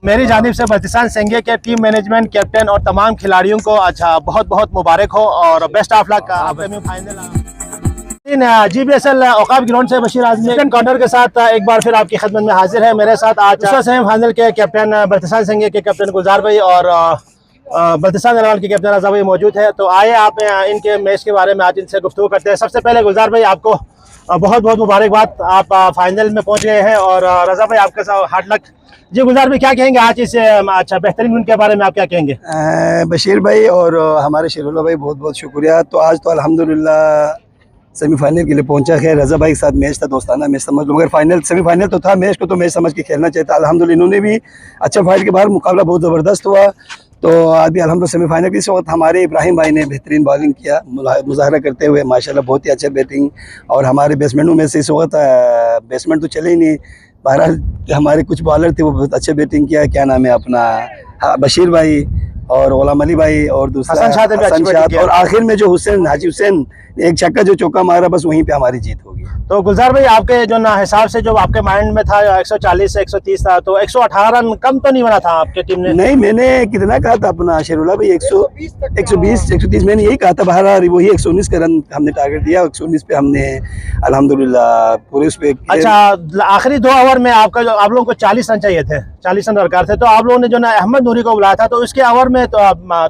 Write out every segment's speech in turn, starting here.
मेरी जानिब से बल्तिस्तान संघे के टीम मैनेजमेंट, कैप्टन और तमाम खिलाड़ियों को अच्छा बहुत बहुत मुबारक हो और बेस्ट ऑफ लक। GBSL औकाफ ग्राउंड से बशीर आजमी सेकंड काउंटर के साथ एक बार फिर आपकी खिदमत में हाजिर है। मेरे साथ आज दूसरा सेमीफाइनल के कैप्टन बल्तिस्तान संघे के कैप्टन गुलजार भाई और बल्तिस्तान एलान के कैप्टन रजा भाई मौजूद है। तो आइए आप इनके मैच के बारे में आज इनसे गुफ्तगू करते हैं। सबसे पहले गुलजार भाई आपको बहुत बहुत मुबारकबाद, आप फाइनल में पहुंच गए हैं और रजा भाई आपके साथ हार्ड लक। जी गुलजार भाई क्या कहेंगे आज इस अच्छा बेहतरीन विन के बारे में, आप क्या कहेंगे? बशीर भाई और हमारे शेरुल्ला भाई बहुत बहुत शुक्रिया। तो आज तो अल्हम्दुलिल्लाह सेमीफाइनल के लिए पहुंचा है। रजा भाई के साथ मैच था, दोस्ताना मैच समझ लो, मगर फाइनल सेमीफाइनल तो था, मैच को तो मैच समझ के खेलना चाहिए था। अल्हम्दुलिल्लाह इन्होंने भी अच्छा फाइट के बाहर मुकाबला बहुत ज़बरदस्त हुआ। तो आज भी अल्हम्दुलिल्लाह सेमीफाइनल के इस वक्त हमारे इब्राहिम भाई ने बेहतरीन बॉलिंग किया, मुजाहरा करते हुए माशाल्लाह बहुत ही अच्छा बैटिंग। और हमारे बैट्समैनों में से इस वक्त बैट्समैन तो चले ही नहीं, बहरहाल हमारे कुछ बॉलर थे वो बहुत अच्छे बैटिंग किया। क्या नाम है अपना, बशीर भाई और गुलाम अली भाई और दूसरा हसन शाद और आखिर में जो हाजी हुसैन एक छक्का जो चौका मारा, बस वहीं पे हमारी जीत होगी। तो गुलजार भाई आपके जो ना हिसाब से जो आपके माइंड में था 140 से 130 था, तो 118 रन कम तो नहीं बना था आपके टीम ने? नहीं, मैंने कितना कहा था अपना शेरुल्ला भाई 120 130 मैंने यही कहा था। बहरहाल वही 119 का रन हमने टारगेट दिया, 119 पे हमने अल्हम्दुलिल्लाह पूरे उस पे। अच्छा, आखिरी 2 ओवर में आपका जो आप लोगों को 40 रन चाहिए थे, 40 रन दरकार थे, तो आप लोगों ने जो ना अहमद नूरी को बुलाया था, तो उसके ओवर में तो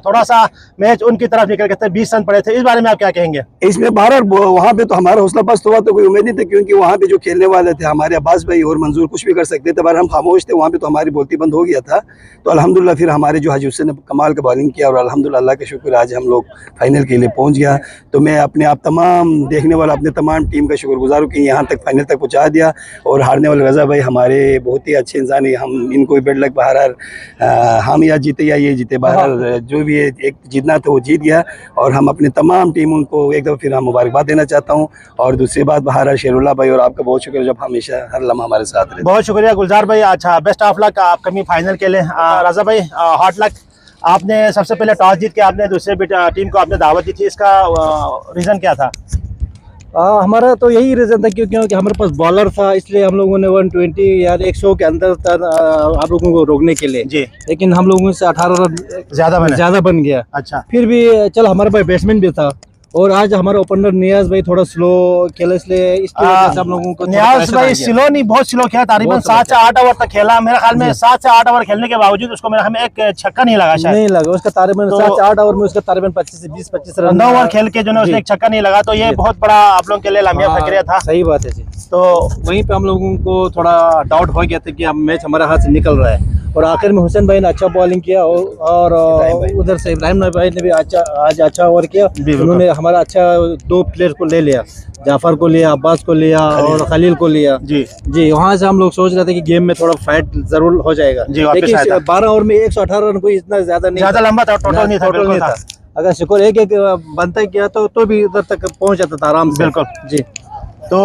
थोड़ा सा मैच उनकी तरफ निकल गए थे, 20 रन पड़े थे। इस बारे में आप क्या कहेंगे? इसमें बहरहाल वहाँ पे तो हमारा हौसला पस्त हुआ तो कोई उम्मीद नहीं थी, क्योंकि वहाँ पे जो खेलने वाले थे हमारे अब्बास भाई और मंजूर कुछ भी कर सकते थे, पर हम खामोश थे। वहाँ पे तो हमारी बोलती बंद हो गया था। तो अल्हम्दुलिल्लाह फिर हमारे जो हाजी हुसैन ने कमाल का बॉलिंग किया और अल्हम्दुलिल्लाह अल्लाह का शुक्र आज हम लोग फाइनल के लिए पहुँच गया। तो मैं अपने आप तमाम देखने वाला अपने तमाम टीम का शुक्रगुजार हूँ कि यहाँ तक फाइनल तक पहुँचा दिया। और हारने वाले रजा भाई हमारे बहुत ही अच्छे इंसान है, हम इनको भी बेड लक। बहरहाल हम या जीते या ये जीते, बहरहाल जो भी है एक जीतना था वो जीत गया। और हम अपने तमाम टीमों को एक दफ़ा फिर हम मुबारकबाद देना चाहता हूँ। और दूसरी बात बहरहाल शेरुल्ला भाई और आपका बहुत शुक्रिया, जब हमेशा हर लम्हा हमारे साथ रहे। बहुत शुक्रिया गुलजार भाई। अच्छा, best of luck upcoming final के लिए। रजा भाई हार्ड लक। आपने सबसे पहले टॉस जीत के आपने दूसरे टीम को आपने दावत दी थी, इसका रीज़न क्या था? हमारा तो यही रीज़न था क्योंकि हमारे पास बॉलर था, इसलिए हम लोगों ने 120 या 100 के अंदर आप लोगों को रोकने के लिए जी, लेकिन हम लोगों से 18 रन ज़्यादा बन गया। अच्छा, फिर भी चल हमारे पास बैट्समैन भी था और आज हमारा ओपनर नियाज भाई थोड़ा स्लो खेला, इसलिए हम लोगों को नियाज भाई स्लो नहीं, बहुत स्लो खेला, तकरीबन 7 से 8 ओवर तक खेला। मेरे ख्याल में 7 से 8 ओवर खेलने के बावजूद उसको मेरे ख्याल में एक छक्का नहीं लगा, शायद नहीं लगा उसका। तकरीबन 7 से 8 ओवर में उसका तकरीबन 25 से 20-25 रन 9 ओवर खेल के जो है उसने एक छक्का नहीं लगा। तो ये बहुत बड़ा आप लोगों के लिए लामिया फकरिया था। सही बात है जी। तो वहीं पे हम लोगों को थोड़ा डाउट हो गया था कि अब मैच हमारे हाथ से निकल रहा है। और आखिर में हुसैन भाई ने अच्छा बॉलिंग किया और उधर से इब्राहिम भाई ने भी आज अच्छा ओवर किया। उन्होंने हमारा अच्छा 2 प्लेयर को ले लिया, जाफर को लिया, अब्बास को लिया और खलील को लिया जी। वहाँ से हम लोग सोच रहे थे कि गेम में थोड़ा फाइट जरूर हो जाएगा, लेकिन 12 ओवर में 118 रन कोई इतना ज्यादा नहीं, ज्यादा लंबा था, टोटल नहीं था। अगर स्कोर एक बनता किया तो भी उधर तक पहुँच जाता था आराम से। बिल्कुल जी। तो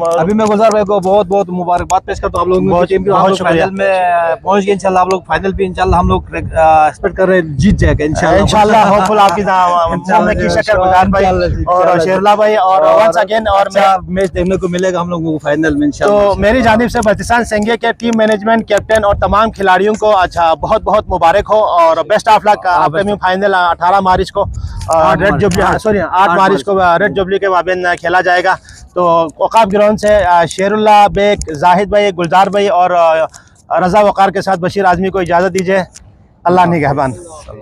अभी मैं गुलजार भाई को बहुत बहुत मुबारकबाद पेश करता हूँ। आप लोग टीम की फाइनल में पहुंच गए इंशाल्लाह। आप लोग फाइनल भी इंशाल्लाह हम लोग एक्सपेक्ट कर रहे हैं जीत जाएगा इंशाल्लाह होपफुल आपकी गुलजार भाई और शेरुल्ला भाई और वंस अगेन और मैच देखने को मिलेगा हम लोगों को फाइनल में इंशाल्लाह। तो मेरी जानिब से बल्तिस्तान संघे के टीम मैनेजमेंट, कैप्टन और तमाम खिलाड़ियों को अच्छा बहुत बहुत मुबारक हो और best of luck. Upcoming final 18 मार्च को रेड जुबली, सॉरी 8 मार्च को रेड जुबली के माबेन खेला जाएगा। तो औकाफ ग्राउंड से शेरुल्ला बेग, जाहिद भाई, गुलजार भाई और रजा वकार के साथ बशीर आजमी को इजाज़त दीजिए। अल्लाह निगहबान।